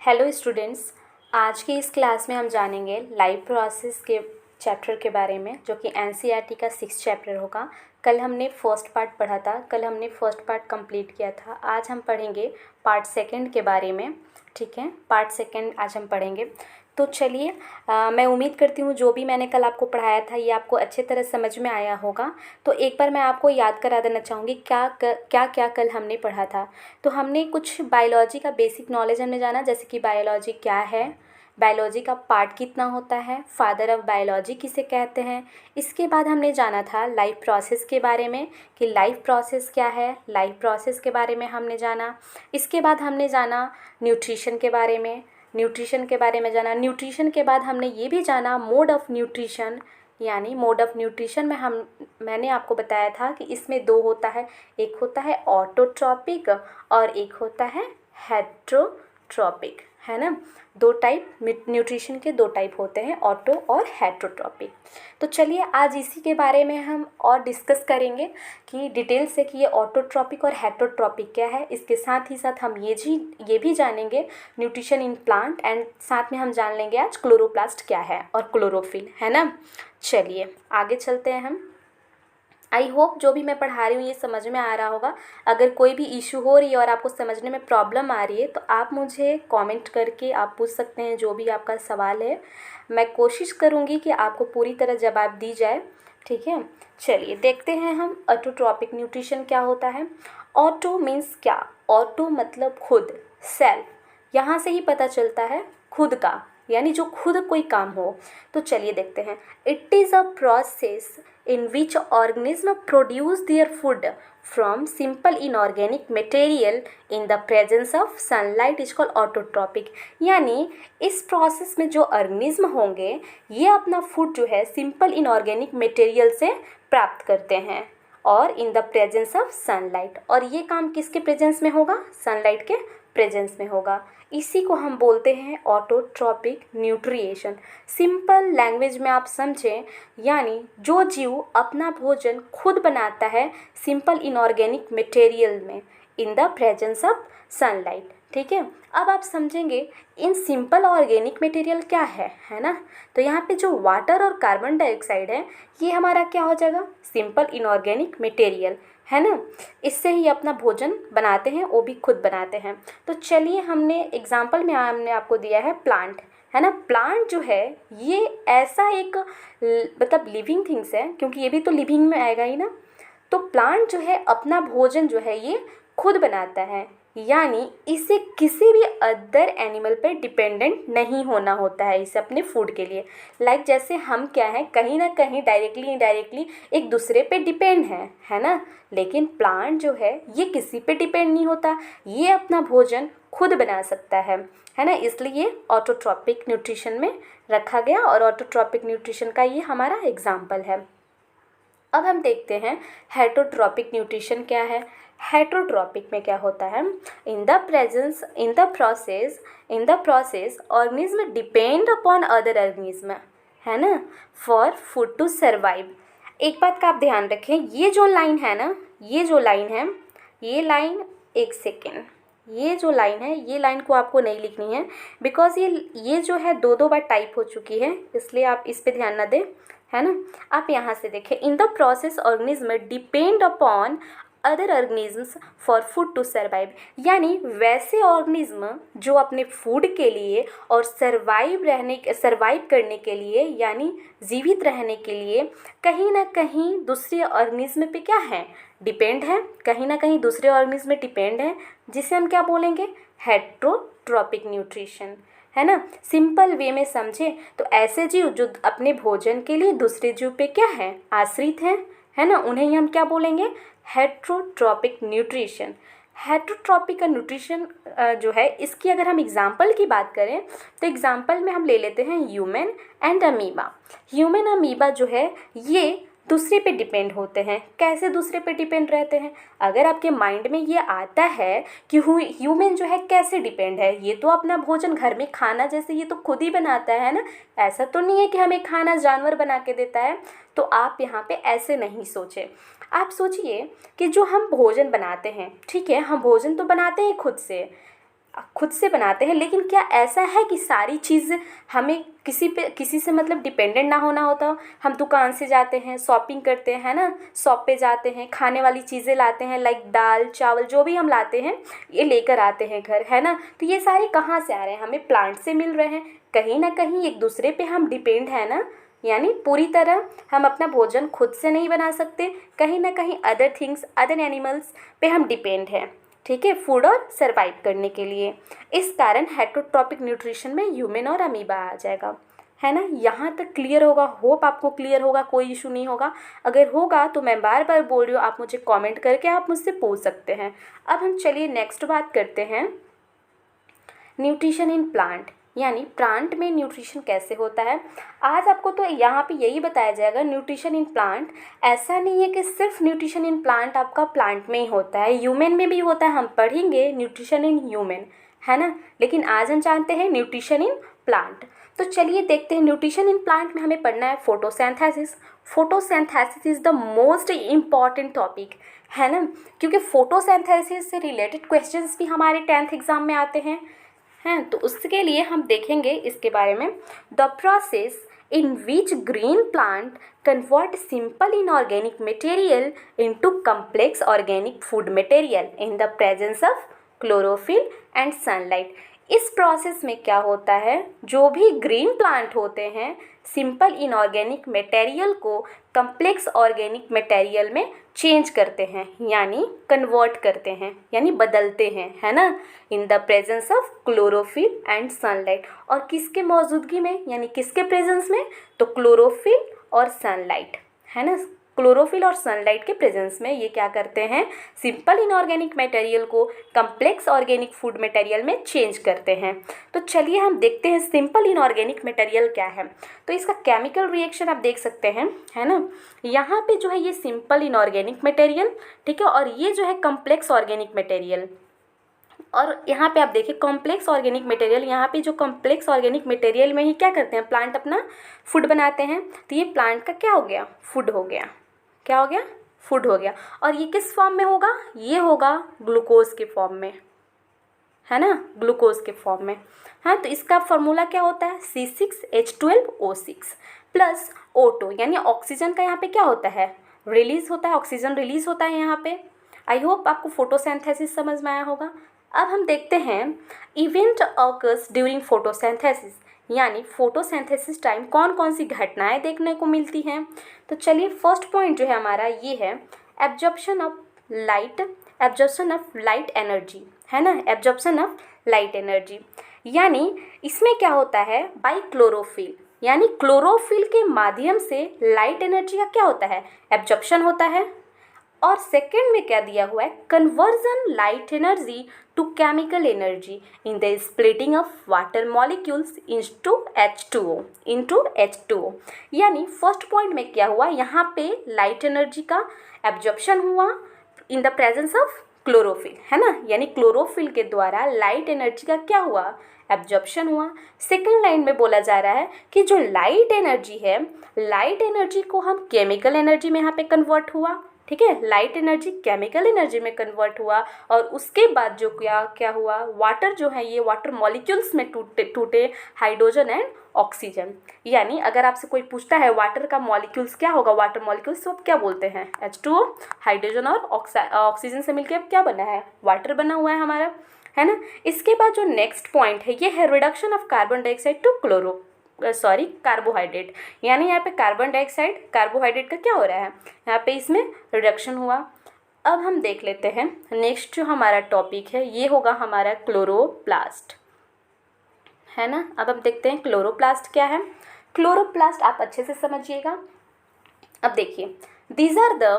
Hello students. आज की इस क्लास में हम जानेंगे लाइफ प्रोसेस के चैप्टर के बारे में, जो कि एनसीईआरटी का 6th चैप्टर होगा। कल हमने फर्स्ट पार्ट पढ़ा था, कल हमने फर्स्ट पार्ट कंप्लीट किया था। आज हम पढ़ेंगे पार्ट सेकंड के बारे में। ठीक है, पार्ट सेकंड आज हम पढ़ेंगे। तो चलिए, मैं उम्मीद करती हूँ जो भी मैंने कल आपको पढ़ाया था ये आपको अच्छे तरह समझ में आया होगा। तो एक बार मैं आपको याद करा देना चाहूँगी क्या क्या कल हमने पढ़ा था। तो हमने कुछ बायोलॉजी का बेसिक नॉलेज हमने जाना, जैसे कि बायोलॉजी क्या है, बायोलॉजी का पार्ट कितना होता है, फादर ऑफ बायोलॉजी किसे कहते हैं। इसके बाद हमने जाना था लाइफ प्रोसेस के बारे में कि लाइफ प्रोसेस क्या है, लाइफ प्रोसेस के बारे में हमने जाना। इसके बाद हमने जाना न्यूट्रिशन के बारे में, न्यूट्रिशन के बारे में जाना। न्यूट्रिशन के बाद हमने ये भी जाना मोड ऑफ़ न्यूट्रिशन, यानी मोड ऑफ़ न्यूट्रिशन में मैंने आपको बताया था कि इसमें दो होता है, एक होता है ऑटोट्रॉपिक और एक होता है हेट्रोट्रॉपिक, है ना। दो टाइप न्यूट्रिशन के दो टाइप होते हैं, ऑटो और हेट्रोट्रॉपिक। तो चलिए आज इसी के बारे में हम और डिस्कस करेंगे कि डिटेल से कि ये ऑटोट्रॉपिक और हेट्रोट्रॉपिक क्या है। इसके साथ ही साथ हम ये भी जानेंगे न्यूट्रिशन इन प्लांट, एंड साथ में हम जान लेंगे आज क्लोरोप्लास्ट क्या है और क्लोरोफिल, है ना। चलिए आगे चलते हैं हम। आई होप जो भी मैं पढ़ा रही हूँ ये समझ में आ रहा होगा। अगर कोई भी इशू हो रही है और आपको समझने में प्रॉब्लम आ रही है तो आप मुझे कमेंट करके आप पूछ सकते हैं, जो भी आपका सवाल है मैं कोशिश करूँगी कि आपको पूरी तरह जवाब दी जाए। ठीक है, चलिए देखते हैं हम ऑटोट्रॉपिक न्यूट्रिशन क्या होता है। ऑटो मीन्स क्या, ऑटो मतलब खुद, सेल्फ, यहाँ से ही पता चलता है खुद का, यानी जो खुद कोई काम हो। तो चलिए देखते हैं। It is a process in which organism produce their food from simple inorganic material in the presence of sunlight is called autotrophic। यानी इस प्रोसेस में जो ऑर्गेनिज्म होंगे ये अपना फूड जो है सिंपल इनऑर्गेनिक मटेरियल से प्राप्त करते हैं और in the presence of sunlight. और ये काम किसके प्रेजेंस में होगा, सनलाइट के प्रेजेंस में होगा। इसी को हम बोलते हैं ऑटोट्रॉपिक न्यूट्रिएशन। सिंपल लैंग्वेज में आप समझें, यानी जो जीव अपना भोजन खुद बनाता है सिंपल इनऑर्गेनिक मटेरियल में in the presence of sunlight. ठीक है, अब आप समझेंगे इन सिंपल ऑर्गेनिक मटेरियल क्या है ना। तो यहाँ पे जो वाटर और कार्बन डाइऑक्साइड है ये हमारा क्या हो जाएगा, सिंपल इनऑर्गेनिक मटेरियल, है ना। इससे ही अपना भोजन बनाते हैं, वो भी खुद बनाते हैं। तो चलिए हमने एग्जाम्पल में हमने आपको दिया है प्लांट, है ना। प्लांट जो है ये ऐसा एक मतलब लिविंग थिंग्स है, क्योंकि ये भी तो लिविंग में आएगा ही ना। तो प्लांट जो है अपना भोजन जो है ये खुद बनाता है, यानी इसे किसी भी अदर एनिमल पर डिपेंडेंट नहीं होना होता है इसे अपने फूड के लिए। लाइक जैसे हम क्या है, कहीं ना कहीं डायरेक्टली इनडायरेक्टली एक दूसरे पे डिपेंड है ना। लेकिन प्लांट जो है ये किसी पे डिपेंड नहीं होता, ये अपना भोजन खुद बना सकता है ना। इसलिए ऑटोट्रॉपिक न्यूट्रिशन में रखा गया और ऑटोट्रॉपिक न्यूट्रिशन का ये हमारा एग्जाम्पल है। अब हम देखते हैं हेटरोट्रॉपिक न्यूट्रिशन क्या है। हेटरोट्रॉपिक में क्या होता है, इन the process organism depend upon other organism, है ना, फॉर फूड टू सर्वाइव। एक बात का आप ध्यान रखें, ये जो लाइन है ना, ये जो लाइन है, ये लाइन, एक सेकेंड, ये जो लाइन है ये लाइन को आपको नहीं लिखनी है, बिकॉज ये जो है दो बार टाइप हो चुकी है, इसलिए आप इस पे ध्यान ना दें, है ना। आप यहाँ से देखें, in the process organism depend upon other organisms for food to survive. यानी वैसे ऑर्गेनिज्म जो अपने फूड के लिए और सर्वाइव करने के लिए, यानी जीवित रहने के लिए कहीं ना कहीं दूसरे ऑर्गेनिज्म पे क्या है, डिपेंड है, कहीं ना कहीं दूसरे ऑर्गेनिज्म में डिपेंड है, जिसे हम क्या बोलेंगे, हेटरोट्रॉपिक न्यूट्रिशन, है ना। सिंपल वे में समझे तो ऐसे जीव जो अपने भोजन के लिए दूसरे जीव पे क्या है, आश्रित हैं, है ना, उन्हें ही हम क्या बोलेंगे, हेटरोट्रॉपिक न्यूट्रिशन। हेटरोट्रॉपिक का न्यूट्रिशन जो है इसकी अगर हम एग्जाम्पल की बात करें तो एग्जाम्पल में हम ले लेते हैं human and amoeba. Human amoeba जो है ये दूसरे पे डिपेंड होते हैं। कैसे दूसरे पे डिपेंड रहते हैं, अगर आपके माइंड में ये आता है कि ह्यूमन जो है कैसे डिपेंड है, ये तो अपना भोजन घर में खाना जैसे ये तो खुद ही बनाता है ना, ऐसा तो नहीं है कि हमें खाना जानवर बना के देता है। तो आप यहाँ पे ऐसे नहीं सोचें, आप सोचिए कि जो हम भोजन बनाते हैं, ठीक है, हम भोजन तो बनाते हैं खुद से, खुद से बनाते हैं, लेकिन क्या ऐसा है कि सारी चीज़ हमें किसी से मतलब डिपेंडेंट ना होना होता? हम दुकान से जाते हैं, शॉपिंग करते हैं, है ना, शॉप पे जाते हैं, खाने वाली चीज़ें लाते हैं, लाइक दाल चावल जो भी हम लाते हैं ये लेकर आते हैं घर, है ना। तो ये सारे कहाँ से आ रहे हैं? हमें प्लांट से मिल रहे हैं। कहीं ना कहीं एक दूसरे पे हम डिपेंड है ना, यानी पूरी तरह हम अपना भोजन खुद से नहीं बना सकते, कहीं ना कहीं अदर थिंग्स, अदर एनिमल्स पे हम डिपेंड हैं, ठीक है, फूड और सरवाइव करने के लिए। इस कारण हेटरोट्रॉपिक न्यूट्रिशन में ह्यूमन और अमीबा आ जाएगा, है ना। यहाँ तक क्लियर होगा? होप आपको क्लियर होगा, कोई इशू नहीं होगा। अगर होगा तो मैं बार बार बोल रही हूँ, आप मुझे कमेंट करके आप मुझसे पूछ सकते हैं। अब हम चलिए नेक्स्ट बात करते हैं, न्यूट्रिशन इन प्लांट, यानी प्लांट में न्यूट्रिशन कैसे होता है। आज आपको तो यहाँ पे यही बताया जाएगा न्यूट्रिशन इन प्लांट। ऐसा नहीं है कि सिर्फ न्यूट्रिशन इन प्लांट आपका प्लांट में ही होता है, ह्यूमन में भी होता है। हम पढ़ेंगे न्यूट्रिशन इन ह्यूमन, है ना, लेकिन आज हम जानते हैं न्यूट्रिशन इन प्लांट। तो चलिए देखते हैं, न्यूट्रिशन इन प्लांट में हमें पढ़ना है photosynthesis. Photosynthesis is the most important topic, है ना, क्योंकि फोटोसिंथेसिस से रिलेटेड क्वेश्चंस भी हमारे 10th एग्जाम में आते हैं तो उसके लिए हम देखेंगे इसके बारे में। The process in which green plant convert simple inorganic material into complex organic food material in the presence of chlorophyll and sunlight. इस प्रोसेस में क्या होता है, जो भी ग्रीन प्लांट होते हैं सिंपल इनऑर्गेनिक मटेरियल को कम्प्लेक्स ऑर्गेनिक मटेरियल में चेंज करते हैं, यानी कन्वर्ट करते हैं, यानी बदलते हैं, है ना, in the presence of chlorophyll and sunlight. और किसके मौजूदगी में, यानी किसके प्रेजेंस में? तो क्लोरोफिल और सनलाइट, है ना, क्लोरोफिल और सनलाइट के प्रेजेंस में ये क्या करते हैं, सिंपल इनऑर्गेनिक मटेरियल को कम्प्लेक्स ऑर्गेनिक फूड मटेरियल में चेंज करते हैं। तो चलिए हम देखते हैं सिंपल इनऑर्गेनिक मटेरियल क्या है। तो इसका केमिकल रिएक्शन आप देख सकते हैं, है ना, यहाँ पे जो है ये सिंपल इनऑर्गेनिक मटेरियल, ठीक है, और ये जो है कम्प्लेक्स ऑर्गेनिक मटेरियल। और यहाँ पे आप देखिए कॉम्प्लेक्स ऑर्गेनिक मटेरियल, यहाँ पे जो कॉम्प्लेक्स ऑर्गेनिक मटेरियल में ही क्या करते हैं, प्लांट अपना फूड बनाते हैं। तो ये प्लांट का क्या हो गया, फूड हो गया। क्या हो गया, फूड हो गया। और ये किस फॉर्म में होगा, ये होगा ग्लूकोज के फॉर्म में, है ना, ग्लूकोज के फॉर्म में। हाँ, तो इसका फॉर्मूला क्या होता है, C6H12O6 प्लस O2, यानी ऑक्सीजन का यहाँ पे क्या होता है, रिलीज होता है, ऑक्सीजन रिलीज होता है यहाँ पे। आई होप आपको फोटोसिंथेसिस समझ में आया होगा। अब हम देखते हैं इवेंट ऑकर्स ड्यूरिंग फोटोसिंथेसिस, यानी फोटोसिंथेसिस टाइम कौन कौन सी घटनाएं देखने को मिलती हैं। तो चलिए फर्स्ट पॉइंट जो है हमारा ये है absorption of light, absorption of light energy, है ना, एब्जॉर्प्शन ऑफ लाइट एनर्जी, यानी इसमें क्या होता है, बाय क्लोरोफिल, यानी क्लोरोफिल के माध्यम से लाइट एनर्जी का क्या होता है, एब्जॉर्प्शन होता है। और सेकंड में क्या दिया हुआ है, conversion light energy to chemical energy in the splitting of water molecules into H2O, यानी फर्स्ट पॉइंट में क्या हुआ, यहाँ पे लाइट एनर्जी का एब्जॉर्प्शन हुआ in the presence of chlorophyll, है ना, यानी क्लोरोफिल के द्वारा लाइट एनर्जी का क्या हुआ, एब्जॉर्प्शन हुआ। सेकंड लाइन में बोला जा रहा है कि जो लाइट एनर्जी है, लाइट एनर्जी को हम केमिकल एनर्जी में यहाँ पे कन्वर्ट हुआ, ठीक है, लाइट एनर्जी केमिकल एनर्जी में कन्वर्ट हुआ। और उसके बाद जो क्या हुआ, वाटर जो है ये वाटर मॉलिक्यूल्स में टूटे हाइड्रोजन एंड ऑक्सीजन। यानी अगर आपसे कोई पूछता है वाटर का मॉलिक्यूल्स क्या होगा, वाटर मॉलिक्यूल्स तो आप क्या बोलते हैं, H2O, हाइड्रोजन और ऑक्सीजन से मिलकर क्या बना है, वाटर बना हुआ है हमारा, है ना। इसके बाद जो नेक्स्ट पॉइंट है ये है reduction of carbon dioxide to carbohydrate, यानी यहाँ पे कार्बन डाइऑक्साइड कार्बोहाइड्रेट का क्या हो रहा है, यहाँ पे इसमें रिडक्शन हुआ। अब हम देख लेते हैं नेक्स्ट जो हमारा टॉपिक है ये होगा हमारा क्लोरोप्लास्ट, है ना। अब हम देखते हैं क्लोरोप्लास्ट क्या है। क्लोरोप्लास्ट आप अच्छे से समझिएगा। अब देखिए these are the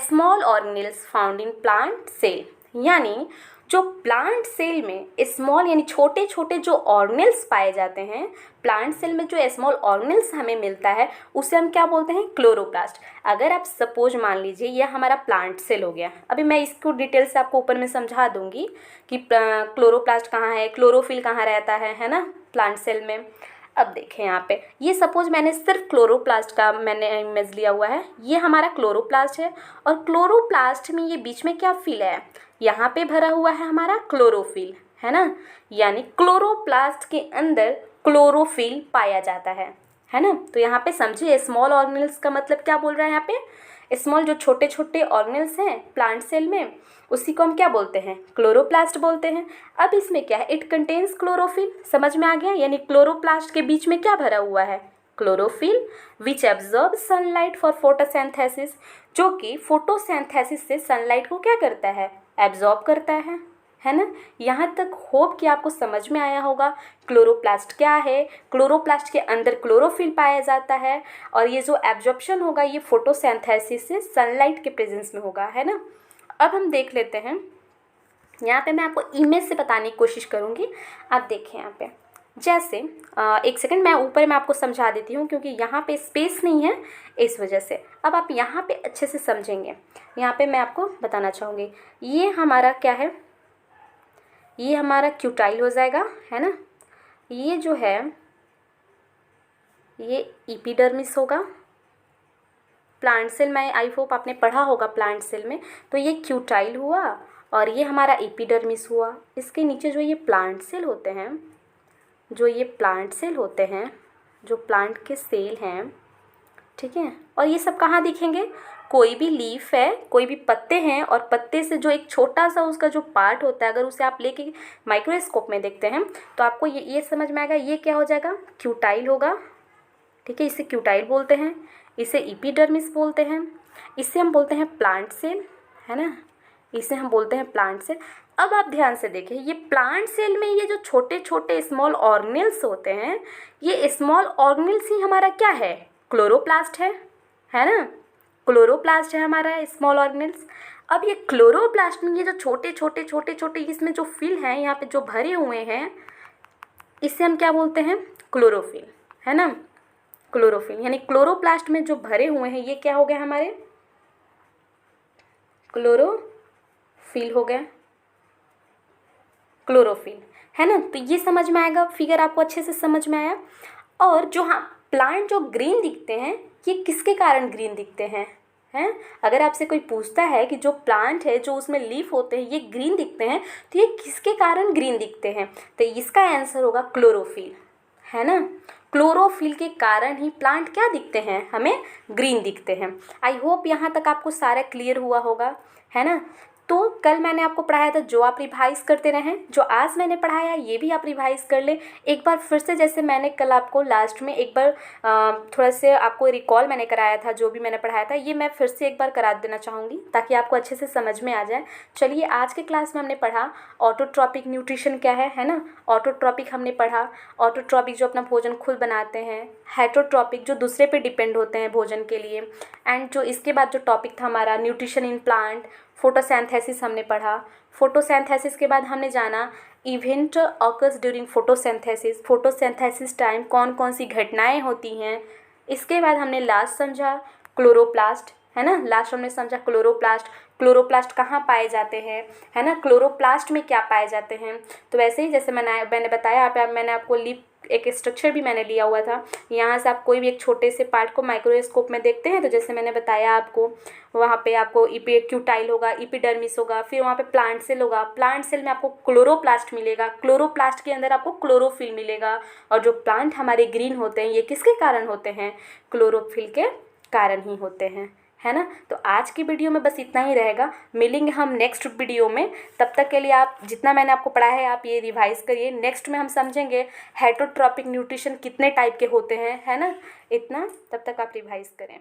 small organelles found in plant cell, यानी जो प्लांट सेल में स्मॉल यानी छोटे छोटे जो ऑर्गेनेल्स पाए जाते हैं, प्लांट सेल में जो स्मॉल ऑर्गेनेल्स हमें मिलता है उसे हम क्या बोलते हैं, क्लोरोप्लास्ट। अगर आप सपोज मान लीजिए यह हमारा प्लांट सेल हो गया, अभी मैं इसको डिटेल से आपको ऊपर में समझा दूंगी कि क्लोरोप्लास्ट कहाँ है, क्लोरोफिल कहाँ रहता है ना, प्लांट सेल में। अब देखें यहाँ पे, ये सपोज मैंने सिर्फ क्लोरोप्लास्ट का मैंने इमेज लिया हुआ है, ये हमारा क्लोरोप्लास्ट है और क्लोरोप्लास्ट में ये बीच में क्या फिल है, यहाँ पे भरा हुआ है हमारा क्लोरोफिल, है ना। यानी क्लोरोप्लास्ट के अंदर क्लोरोफिल पाया जाता है ना। तो यहाँ पे समझिए स्मॉल ऑर्गेनेल्स का मतलब क्या बोल रहा है यहाँ पे, स्मॉल जो छोटे छोटे ऑर्गेनेल्स हैं प्लांट सेल में, उसी को हम क्या बोलते हैं, क्लोरोप्लास्ट बोलते हैं। अब इसमें क्या है, इट कंटेन्स क्लोरोफिल, समझ में आ गया। यानी क्लोरोप्लास्ट के बीच में क्या भरा हुआ है, chlorophyll, which absorb sunlight for photosynthesis, जो कि फोटोसिंथेसिस से सनलाइट को क्या करता है, एब्जॉर्ब करता है ना। यहाँ तक होप कि आपको समझ में आया होगा क्लोरोप्लास्ट क्या है। क्लोरोप्लास्ट के अंदर क्लोरोफिल पाया जाता है और ये जो एब्जॉर्प्शन होगा ये फोटोसिंथेसिस से सनलाइट के प्रेजेंस में होगा, है ना। अब हम देख लेते हैं, यहाँ पे मैं आपको इमेज से बताने की कोशिश करूँगी। आप देखें यहाँ पे, जैसे एक सेकंड मैं ऊपर मैं आपको समझा देती हूँ क्योंकि यहाँ पे स्पेस नहीं है इस वजह से। अब आप यहाँ पे अच्छे से समझेंगे। यहाँ पे मैं आपको बताना चाहूँगी, ये हमारा क्या है, ये हमारा क्यूटाइल हो जाएगा, है ना। ये जो है ये एपिडर्मिस होगा। प्लांट सेल में आई होप आपने पढ़ा होगा प्लांट सेल में, तो ये क्यूटाइल हुआ और ये हमारा एपिडर्मिस हुआ। इसके नीचे जो ये प्लांट सेल होते हैं, जो प्लांट के सेल हैं, ठीक है। और ये सब कहाँ दिखेंगे, कोई भी लीफ है, कोई भी पत्ते हैं और पत्ते से जो एक छोटा सा उसका जो पार्ट होता है, अगर उसे आप लेके माइक्रोस्कोप में देखते हैं तो आपको ये समझ में आएगा, ये क्या हो जाएगा, क्यूटाइल होगा, ठीक है। इसे क्यूटाइल बोलते हैं, इसे एपिडर्मिस बोलते हैं, इसे हम बोलते हैं प्लांट सेल, है ना, इसे हम बोलते हैं प्लांट सेल। अब आप ध्यान से देखें, ये प्लांट सेल में ये जो छोटे छोटे स्मॉल ऑर्गेनेल्स होते हैं, ये स्मॉल ऑर्गेनेल्स ही हमारा क्या है, क्लोरोप्लास्ट है ना। क्लोरोप्लास्ट है हमारा स्मॉल ऑर्गेनेल्स। अब ये क्लोरोप्लास्ट में ये जो छोटे छोटे इसमें जो फिल हैं यहाँ पे जो भरे हुए हैं, इसे हम क्या बोलते हैं, क्लोरोफिल, है ना। क्लोरोफिल यानी क्लोरोप्लास्ट में जो भरे हुए हैं ये क्या हो गए हमारे, क्लोरोफिल हो गए, क्लोरोफिल, है ना। तो ये समझ में आएगा, फिगर आपको अच्छे से समझ में आया। और जो प्लांट जो ग्रीन दिखते हैं, ये किसके कारण ग्रीन दिखते हैं, अगर आपसे कोई पूछता है कि जो प्लांट है जो उसमें लीफ होते हैं ये ग्रीन दिखते हैं, तो ये किसके कारण ग्रीन दिखते हैं, तो इसका आंसर होगा क्लोरोफिल, है ना। क्लोरोफिल के कारण ही प्लांट क्या दिखते हैं, हमें ग्रीन दिखते हैं। आई होप यहाँ तक आपको सारा क्लियर हुआ होगा, है ना। तो कल मैंने आपको पढ़ाया था, जो आप रिवाइज़ करते रहें, जो आज मैंने पढ़ाया ये भी आप रिवाइज़ कर लें एक बार फिर से। जैसे मैंने कल आपको लास्ट में एक बार थोड़ा से आपको रिकॉल मैंने कराया था, जो भी मैंने पढ़ाया था ये मैं फिर से एक बार करा देना चाहूँगी ताकि आपको अच्छे से समझ में आ जाए। चलिए, आज के क्लास में हमने पढ़ा ऑटोट्रॉपिक न्यूट्रिशन क्या है ना। ऑटोट्रॉपिक हमने पढ़ा, ऑटोट्रॉपिक जो अपना भोजन खुद बनाते हैं, हेटरोट्रॉपिक जो दूसरे पे डिपेंड होते हैं भोजन के लिए, एंड जो इसके बाद जो टॉपिक था हमारा न्यूट्रिशन इन प्लांट, फोटोसिंथेसिस हमने पढ़ा। फोटोसिंथेसिस के बाद हमने जाना event occurs during photosynthesis, photosynthesis time कौन कौन सी घटनाएं होती हैं। इसके बाद हमने लास्ट समझा क्लोरोप्लास्ट, है ना। लास्ट हमने समझा क्लोरोप्लास्ट, क्लोरोप्लास्ट कहाँ पाए जाते हैं, है ना, क्लोरोप्लास्ट में क्या पाए जाते हैं। तो वैसे ही जैसे मैंने बताया आप, मैंने आपको एक स्ट्रक्चर भी मैंने लिया हुआ था। यहाँ से आप कोई भी एक छोटे से पार्ट को माइक्रोस्कोप में देखते हैं तो जैसे मैंने बताया आपको, वहाँ पे आपको क्यूटाइल होगा, एपिडर्मिस होगा, फिर वहाँ पे प्लांट सेल होगा, प्लांट सेल में आपको क्लोरोप्लास्ट मिलेगा, क्लोरोप्लास्ट के अंदर आपको क्लोरोफिल मिलेगा। और जो प्लांट हमारे ग्रीन होते हैं ये किसके कारण होते हैं, क्लोरोफिल के कारण ही होते हैं, है ना। तो आज की वीडियो में बस इतना ही रहेगा, मिलेंगे हम नेक्स्ट वीडियो में। तब तक के लिए आप जितना मैंने आपको पढ़ाया है आप ये रिवाइज़ करिए। नेक्स्ट में हम समझेंगे हेटरोट्रॉपिक न्यूट्रिशन कितने टाइप के होते हैं, है ना। इतना, तब तक आप रिवाइज़ करें।